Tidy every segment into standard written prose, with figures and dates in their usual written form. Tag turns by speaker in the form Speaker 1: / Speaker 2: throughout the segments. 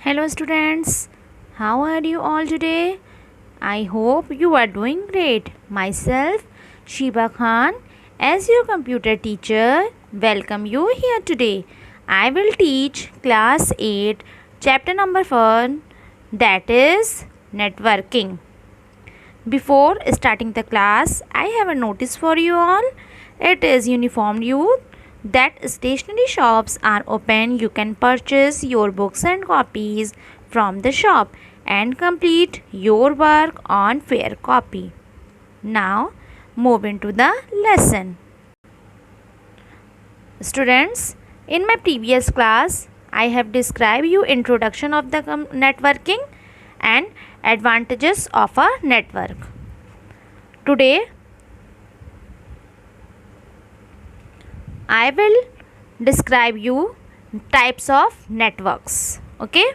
Speaker 1: Hello students, how are you all today? I hope you are doing great. Myself, Shiba Khan, as your computer teacher, welcome you here today. I will teach class 8, chapter number 1, that is networking. Before starting the class, I have a notice for you all. It is uniformed youth that stationery shops are open. You can purchase your books and copies from the shop and complete your work on fair copy. Now, move into the lesson. Students, in my previous class, I have described you introduction of the networking and advantages of a network. Today, I will describe you types of networks. Okay,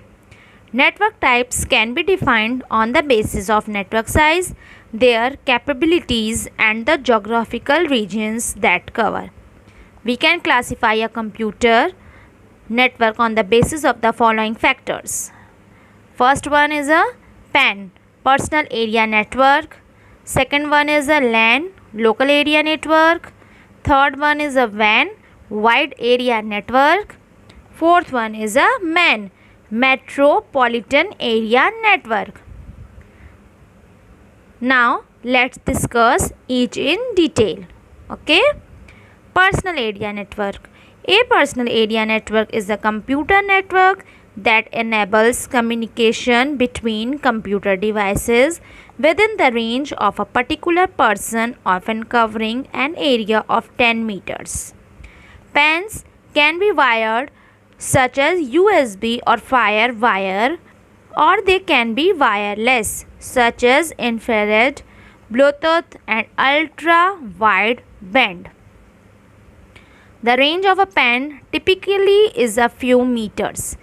Speaker 1: network types can be defined on the basis of network size, their capabilities and the geographical regions that cover. We can classify a computer network on the basis of the following factors. First one is a PAN, personal area network. Second one is a LAN, local area network. Third one is a WAN, wide area network. Fourth one is a MAN, metropolitan area network. Now let's discuss each in detail. Okay, personal area network. A personal area network is a computer network that enables communication between computer devices within the range of a particular person, often covering an area of 10 meters. PANs can be wired such as USB or FireWire, or they can be wireless such as infrared, Bluetooth and ultra wide band. The range of a PAN typically is a few meters.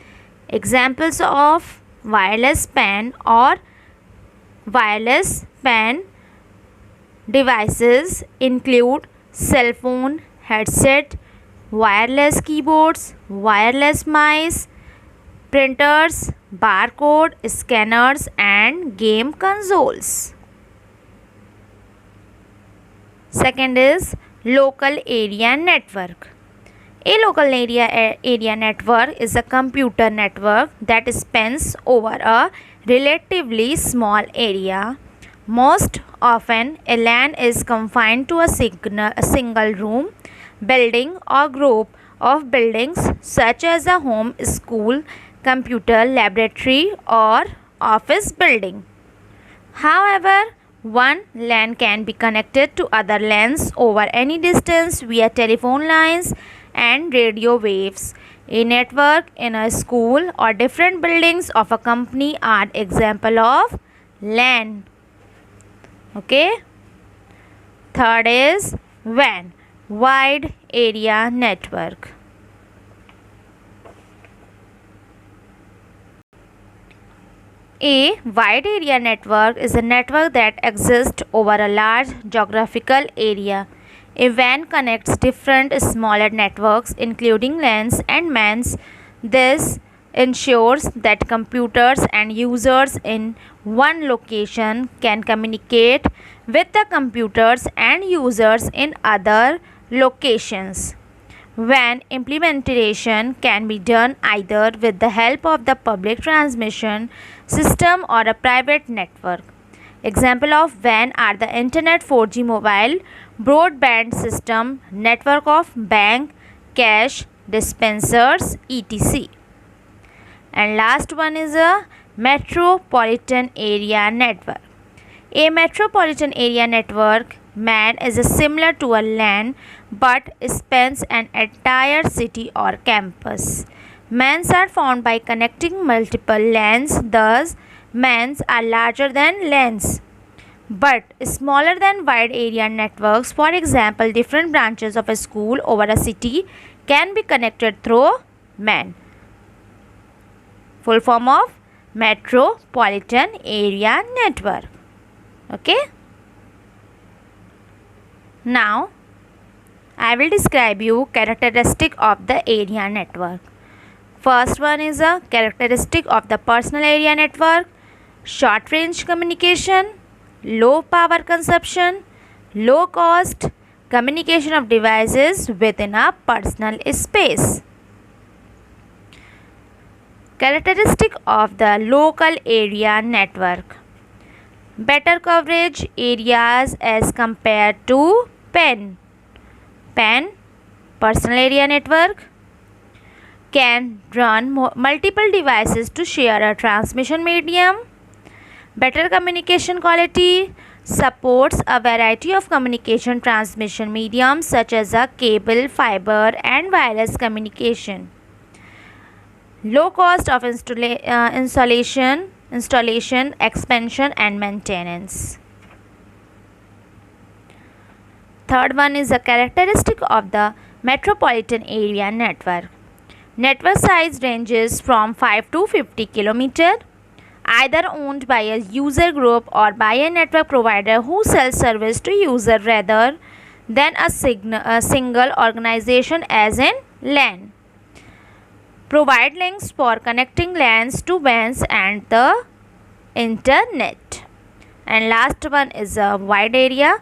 Speaker 1: Examples of wireless PAN or wireless PAN devices include cell phone, headset, wireless keyboards, wireless mice, printers, barcode scanners and game consoles. Second is local area network. A local area network is a computer network that spans over a relatively small area. Most often, a LAN is confined to a single room, building or group of buildings such as a home, school, computer laboratory or office building. However, one LAN can be connected to other LANs over any distance via telephone lines and radio waves. A network in a school or different buildings of a company are example of LAN. Okay. Third is WAN, wide area network. A wide area network is a network that exists over a large geographical area. A WAN connects different smaller networks including LANs and MANs. This ensures that computers and users in one location can communicate with the computers and users in other locations. WAN implementation can be done either with the help of the public transmission system or a private network. Example of WAN are the Internet 4G mobile, broadband system, network of bank, cash, dispensers, etc. And last one is a metropolitan area network. A metropolitan area network MAN is similar to a LAN but spans an entire city or campus. MANs are formed by connecting multiple LANs, thus MANs are larger than LANs but smaller than wide area networks. For example, different branches of a school over a city can be connected through MAN. Full form of metropolitan area network. Okay. Now I will describe you characteristic of the area network. First one is a characteristic of the personal area network: short range communication, low power consumption, low cost, communication of devices within a personal space. Characteristic of the local area network: better coverage areas as compared to PAN. PAN, personal area network, can run multiple devices to share a transmission medium. Better communication quality, supports a variety of communication transmission mediums such as a cable, fiber and wireless communication. Low cost of installation, expansion and maintenance. Third one is a characteristic of the metropolitan area network. Network size ranges from 5 to 50 km, either owned by a user group or by a network provider who sells service to user rather than a single organization as in LAN. Provide links for connecting LANs to WANs and the internet. And last one is a wide area.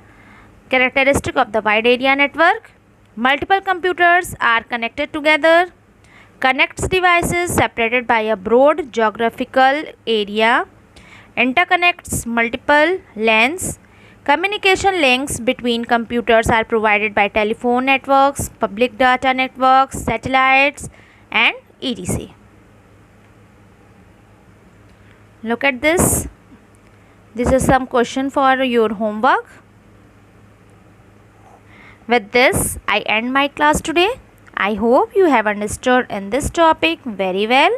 Speaker 1: Characteristic of the wide area network: multiple computers are connected together, connects devices separated by a broad geographical area, interconnects multiple LANs. Communication links between computers are provided by telephone networks, public data networks, satellites and etc. Look at this. This is some question for your homework. With this, I end my class today. I hope you have understood in this topic very well.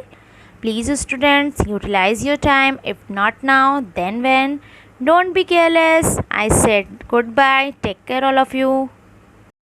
Speaker 1: Please students, utilize your time. If not now, then when. Don't be careless. I said goodbye. Take care all of you.